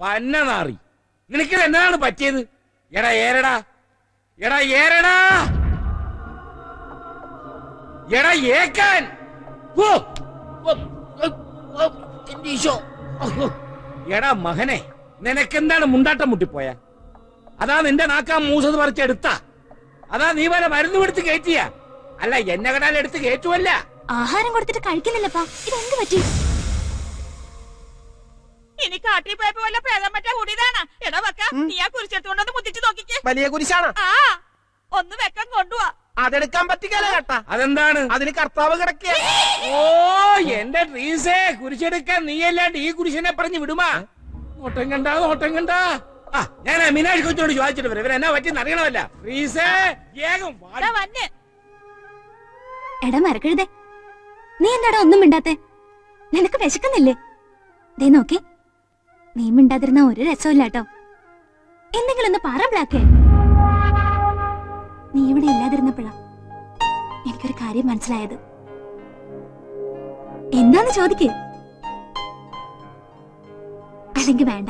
പന്ന നാറി, നിനക്ക് എന്താണ് പറ്റിയത്? എടാ ഏരടാ, എടാ ഏരടാ, എടാ ഏക്കാൻ. എടാ മകനെ, നിനക്കെന്താണ് മുണ്ടാട്ടം മുട്ടിപ്പോയ? അതാ നിന്റെ നാക്കാ മൂസത് പറിച്ചെടുത്ത? അതാ നീ വല്ല മരുന്ന് കൊടുത്ത് കയറ്റിയ? അല്ല എന്നെ കടാൽ എടുത്ത് കയറ്റുമല്ല. ആഹാരം കൊടുത്തിട്ട് കഴിക്കുന്നില്ലപ്പാ, ഇതെന്ത് പറ്റി? ഇനി കാട്ടിൽ പോയപ്പോ വല്ല പ്രേതം പറ്റാ കൂടിയതാണ്. എടാ വെക്ക, നീ ആ കുരിശെടുത്തോണ്ടൊന്ന് മുത്തിച്ച് നോക്കിക്കേ. വലിയ കുരിശാണ്. ആ ഒന്ന് വെക്കം കൊണ്ടുപോവാ. അതെടുക്കാൻ പറ്റിക്കല കേട്ടാ. അതെന്താണ്? അതിന് കർത്താവ് കിടക്കിയ. ഓ എന്റെ ട്രീസേ, കുരിശെടുക്കാൻ നീയല്ലാണ്ട് ഈ കുരിശനെ പറഞ്ഞു വിടുമാ? നോട്ടം കണ്ട, നോട്ടം കണ്ട. ആ ഞാൻ മീനാക്ഷി കൊച്ചിനോട് ചോദിച്ചിട്ട് വരാം, ഇവരെന്നാ പറ്റിയെന്ന് അറിയണമല്ല. ട്രീസേ വേഗം വന്ന്. എടാ മരക്കഴുതേ, നീ എന്താടാ ഒന്നും മിണ്ടാത്തെ? നിനക്ക് വിശക്കുന്നില്ലേ? ദേ നോക്കി, നീ മിണ്ടാതിരുന്ന ഒരു രസമില്ല കേട്ടോ. എന്തെങ്കിലും ഒന്ന് പറ ബ്ലാക്കേ. നീ ഇവിടെ ഇല്ലാതിരുന്നപ്പോഴാ എനിക്കൊരു കാര്യം മനസ്സിലായത്. എന്താന്ന് ചോദിക്കേ? അല്ലെങ്കിൽ വേണ്ട,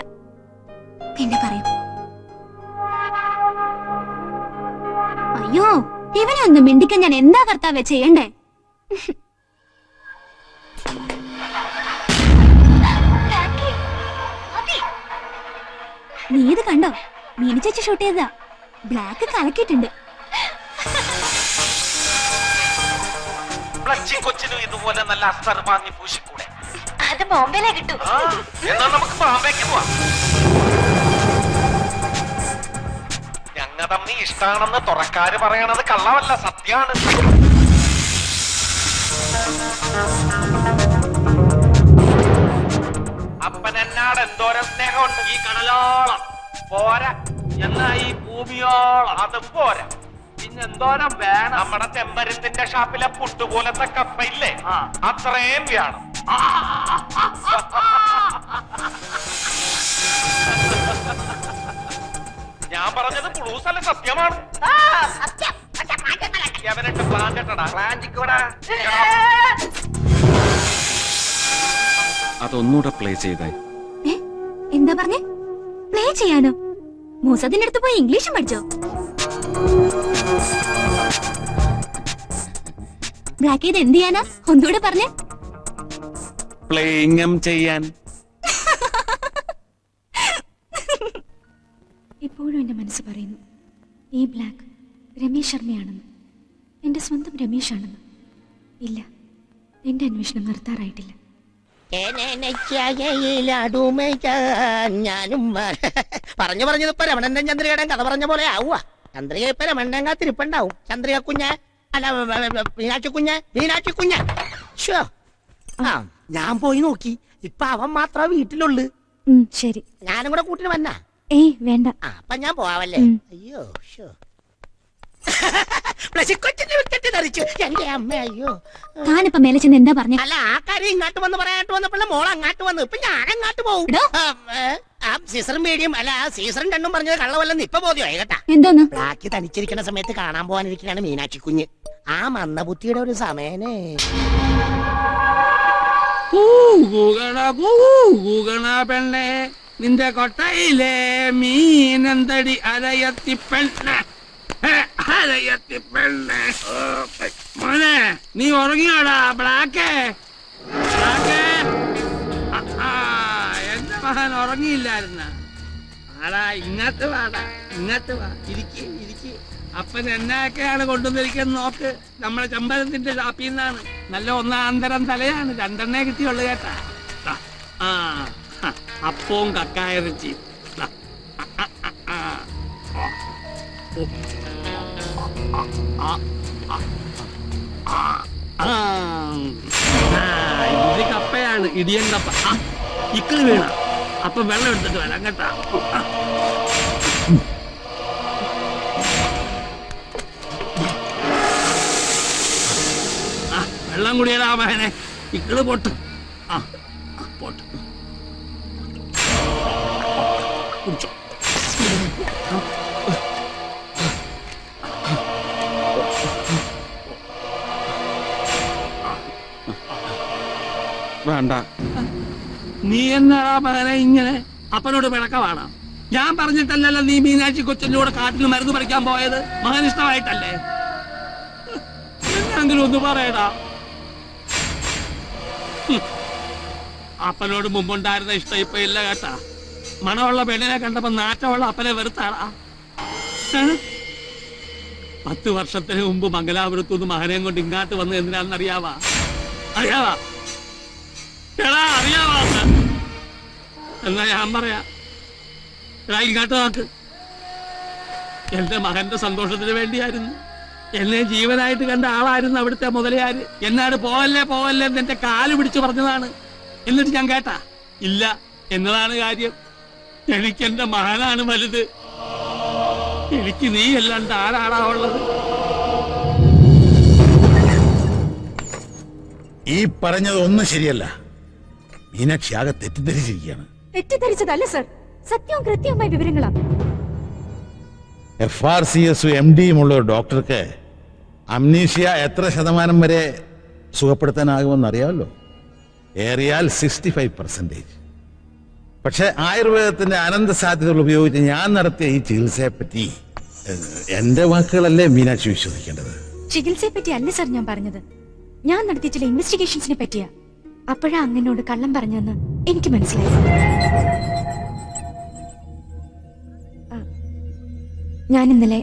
പിന്നെ പറയും. അയ്യോ, ഇവനെ ഒന്ന് മിണ്ടിക്കാൻ ഞാൻ എന്താ കർത്താവേ ചെയ്യണ്ടേ? നീ ഇത് കണ്ടോ? മീനു ചേച്ചി ഷൂട്ട് ചെയ്തതാ. ബ്ലാക്ക് കലക്കിയിട്ടുണ്ട്. കൊച്ചിനും ഇതുപോലെ നല്ല അസ്തർ വാങ്ങി പൂശിക്കൂടെ? അത് ബോംബെയിലേ കിട്ടൂ. എന്നാ നമുക്ക് ബോംബെക്ക് പോവാം. ഞങ്ങ തമ്മി ഇഷ്ടാണെന്ന് തുറക്കാര് പറയണത് കള്ളമല്ല, സത്യാണ്. അപ്പനെന്നാട് എന്തോരം സ്നേഹമുണ്ട്. ഈ കടലോളം പോരാ, എന്നാ ഈ ഭൂമിയോളം അതും പോരാ. പിന്നെന്തോരം വേണം? നമ്മുടെ ചെമ്പരത്തിന്റെ ഷാപ്പിലെ പുട്ടുപോലത്തെ കപ്പയില്ലേ, അത്രയും വേണം. ഞാൻ പറഞ്ഞത് പുളൂസല്ല, സത്യമാണ്. അവനൊക്കെ പ്ലാൻ കേട്ടടാ, പ്ലാൻ ചിക്കൂടാ. അതൊന്നുകൂടെ പ്ലേ ചെയ്തേ. എന്താ പറഞ്ഞേ? പ്ലേ ചെയ്യാനോ? മൂസത്തിന്റെ അടുത്ത് പോയി ഇംഗ്ലീഷും പഠിച്ചോ? ബ്ലാക്ക് ചെയ്ത് എന്ത് ചെയ്യാനാ? ഒന്നുകൂടെ പറഞ്ഞേ. പ്ലേയിങ്ങം ചെയ്യാൻ. ഇപ്പോഴും എന്റെ മനസ്സ് പറയുന്നു, ഈ ബ്ലാക്ക് രമേശ് ശർമ്മയാണെന്ന്, എന്റെ സ്വന്തം രമേശാണെന്ന്. ഇല്ല, എന്റെ അന്വേഷണം നിർത്താറായിട്ടില്ല. ഞാനും പറഞ്ഞു പറഞ്ഞതിപ്പോ രമണന്റെ ചന്ദ്രികയുടെ കഥ പറഞ്ഞ പോലെ ആവുക. ചന്ദ്രിക ഇപ്പൊ രമണന്റെ തിരിപ്പുണ്ടാവും. ചന്ദ്രിക കുഞ്ഞ്, അല്ല മീനാക്ഷി കുഞ്ഞ്, മീനാക്ഷി കുഞ്ഞ്. ആ ഞാൻ പോയി നോക്കി, ഇപ്പൊ അവൻ മാത്രമേ വീട്ടിലുള്ളു. ശരി, ഞാനും കൂടെ കൂട്ടിന് വന്നാ. ഏയ് വേണ്ട. അപ്പൊ ഞാൻ പോവാവല്ലേ? അയ്യോ എന്റെ അമ്മ, അയ്യോ. താനിപ്പോ മേലെ ചെന്ന് എന്താ പറഞ്ഞ? അല്ല, ആ കാര്യം ഇങ്ങോട്ട് വന്ന് പറയാനായിട്ട് വന്നപ്പോഴേ മോൾ അങ്ങോട്ട് വന്നു. ഇപ്പൊ ഞാൻ അങ്ങോട്ട് പോകും. സീസറും മീഡിയം, അല്ല സീസറും രണ്ടും പറഞ്ഞത് കള്ളവല്ലെന്ന് ഇപ്പൊ ബോധ്യമായി കേട്ടാ. എന്തോന്ന്? ബ്ലാക്ക് തനിച്ചിരിക്കുന്ന സമയത്ത് കാണാൻ പോകാനിരിക്കാണ് മീനാക്ഷി കുഞ്ഞ്. ആ മന്ദബുദ്ധിയുടെ ഒരു സമയനേ. പെണ്ണെ, നിന്റെ കൊട്ടയിലെ മീനെന്തടി അരയത്തി പെണ്ണെ, അരയത്തി പെണ്ണെ. മോനെ നീ ഉറങ്ങിയോടാ ബ്ലാക്ക്? എന്റെ മകൻ ഉറങ്ങിയില്ലായിരുന്ന? ആടാ ഇങ്ങോട്ട് വാടാ, ഇങ്ങോട്ട് വാ, ഇരിക്ക് ഇരിക്ക്. അപ്പൻ എന്നൊക്കെയാണ് കൊണ്ടുവന്നിരിക്കുന്നത് നോക്ക്. നമ്മളെ ചമ്പരത്തിന്റെ ഷാപ്പിൽ നിന്നാണ്. നല്ല ഒന്നാന്തരം തലയാണ്, 2 കിട്ടിയുള്ളു കേട്ടാ. ആ അപ്പവും കക്കായിറച്ചി. ഇത് കപ്പയാണ്, ഇടിയൻ കപ്പ. ഇക്കിളി വീണ അപ്പൊ വെള്ളം എടുത്തിട്ട് വരാം കേട്ടാ. വെള്ളം കുടിയടാ മകനെ, ഇക്കിള് പൊട്ട്. പോട്ട് കുടിച്ചോ. വേണ്ട. നീ എന്നാ മകനെ ഇങ്ങനെ? അപ്പനോട് പിണക്കമാണ്. ഞാൻ പറഞ്ഞിട്ടല്ലല്ലോ നീ മീനാക്ഷി കൊച്ചിന്റെ കൂടെ കാട്ടിൽ മരുന്ന് പറിക്കാൻ പോയത്, മകൻ ഇഷ്ടമായിട്ടല്ലേ? എന്നെങ്കിലും ഒന്ന് പറയടാ. അപ്പനോട് മുമ്പുണ്ടായിരുന്ന ഇഷ്ടം ഇപ്പൊ ഇല്ല കേട്ടാ. മണമുള്ള പെണ്ണിനെ കണ്ടപ്പോ നാറ്റമുള്ള അപ്പനെ വെറുത്താടാ. 10 വർഷത്തിന് മുമ്പ് മംഗലാപുരത്തുനിന്ന് മകനെയും കൊണ്ട് ഇങ്ങാട്ട് വന്ന് എന്തിനാണെന്ന് അറിയാവാ? എന്നാ ഞാൻ പറയാ, എടാ ഇങ്ങോട്ട് നോക്ക്. എന്റെ മകന്റെ സന്തോഷത്തിന് വേണ്ടിയായിരുന്നു. എന്നെ ജീവനായിട്ട് കണ്ട ആളായിരുന്നു അവിടുത്തെ മുതലയാര്. എന്നാട് പോവല്ലേ പോവല്ലേ എന്ന് എന്റെ കാല് പിടിച്ചു പറഞ്ഞതാണ്. എന്നിട്ട് ഞാൻ കേട്ടാ ഇല്ല എന്നതാണ് കാര്യം. എനിക്കെന്റെ മകനാണ് വലുത്. എനിക്ക് നീ അല്ലാണ്ട് ആരാടാ ഉള്ളത്? ഈ പറഞ്ഞത് ഒന്നും ശരിയല്ല. മീനാക്ഷി ആകെ തെറ്റിദ്ധരിച്ചിരിക്കുകയാണ്. തെറ്റിദ്ധരിച്ചതല്ല സർ, സത്യവും കൃത്യവുമായ വിവരങ്ങളാ. FRCS MD ഉള്ള ഒരു ഡോക്ടർക്ക് അംനീഷ്യ എത്ര ശതമാനം വരെ സുഖപ്പെടുത്താനാകുമെന്ന് അറിയാമല്ലോ. ഏറിയാൽ 65%. പക്ഷെ ആയുർവേദത്തിന്റെ അനന്ത സാധ്യതകൾ ഉപയോഗിച്ച് ഞാൻ നടത്തിയ ഈ ചികിത്സയെ പറ്റി എന്റെ വാക്കുകളല്ലേ മീനാക്ഷി വിശ്വസിക്കേണ്ടത്. ചികിത്സയെ പറ്റി അല്ല സർ ഞാൻ പറഞ്ഞത്. ഞാൻ നടത്തിയ ചില ഇൻവെസ്റ്റിഗേഷൻസിനെ പറ്റിയാ. അപ്പോഴാ അങ്ങനോട് കള്ളം പറഞ്ഞെന്ന് എനിക്ക് മനസ്സിലായി. ഞാൻ ഇന്നലെ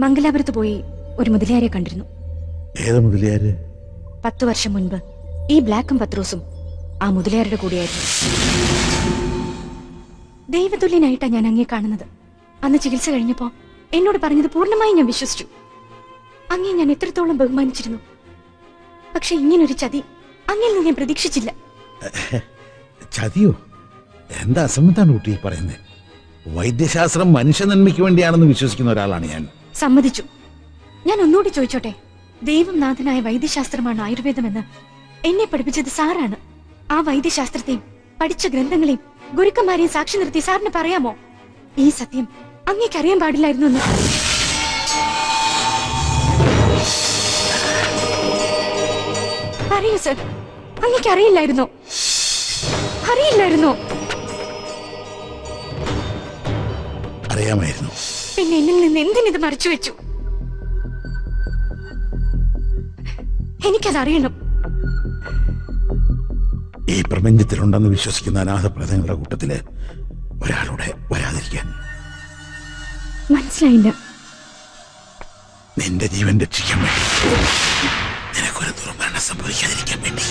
മംഗലാപുരത്ത് പോയി ഒരു മുതലയാരെ കണ്ടിരുന്നു. ഏത് മുതലയാര്? 10 വർഷം മുൻപ് ഈ ബ്ലാക്കും പത്രോസും ആ മുതലയാരുടെ കൂടെയായിരുന്നു. ദൈവതുല്യനായിട്ടാ ഞാൻ അങ്ങേ കാണുന്നത്. അന്ന് ചികിത്സ കഴിഞ്ഞപ്പോ എന്നോട് പറഞ്ഞത് പൂർണ്ണമായി ഞാൻ വിശ്വസിച്ചു. അങ്ങേ ഞാൻ എത്രത്തോളം ബഹുമാനിച്ചിരുന്നു. പക്ഷെ ഇങ്ങനൊരു ചതി അങ്ങനെ ഞാൻ പ്രതീക്ഷിച്ചില്ല. ചതിയോ? എന്താ അസംബന്ധാണ് കുട്ടി പറയുന്നത്? വൈദ്യശാസ്ത്രം മനുഷ്യ നന്മയ്ക്ക് വേണ്ടിയാണെന്ന് വിശ്വസിക്കുന്ന ഒരാളാണ് ഞാൻ. സമ്മതിച്ചു. ഞാൻ ഒന്നുകൂടി ചോദിച്ചോട്ടെ, ദൈവം നാഥനായ വൈദ്യശാസ്ത്രമാണ് ആയുർവേദമെന്ന് എന്നെ പഠിപ്പിച്ചത് സാറാണ്. ആ വൈദ്യശാസ്ത്രത്തെയും പഠിച്ച ഗ്രന്ഥങ്ങളെയും ഗുരുക്കന്മാരെയും സാക്ഷി നിർത്തി സാറിന് പറയാമോ ഈ സത്യം അങ്ങേക്ക് അറിയാൻ പാടില്ലായിരുന്നു എന്ന്? പറയൂ സർ, അങ്ങേക്ക് അറിയില്ലായിരുന്നോ? അറിയില്ലായിരുന്നോ? അറിയാമായിരുന്നു. പിന്നെ എന്നിൽ നിന്ന് എന്തിനിത് മറച്ചു വെച്ചു? എനിക്കതറിയണം. ഈ പ്രപഞ്ചത്തിലുണ്ടെന്ന് വിശ്വസിക്കുന്ന അനാഥപ്രദങ്ങളുടെ കൂട്ടത്തില് ഒരാളുടെ വരാതിരിക്കാൻ. മനസ്സിലായില്ല. നിന്റെ ജീവൻ രക്ഷിക്കാൻ വേണ്ടി, നിനക്കൊരു ദുർമരണം സംഭവിക്കാതിരിക്കാൻ വേണ്ടി.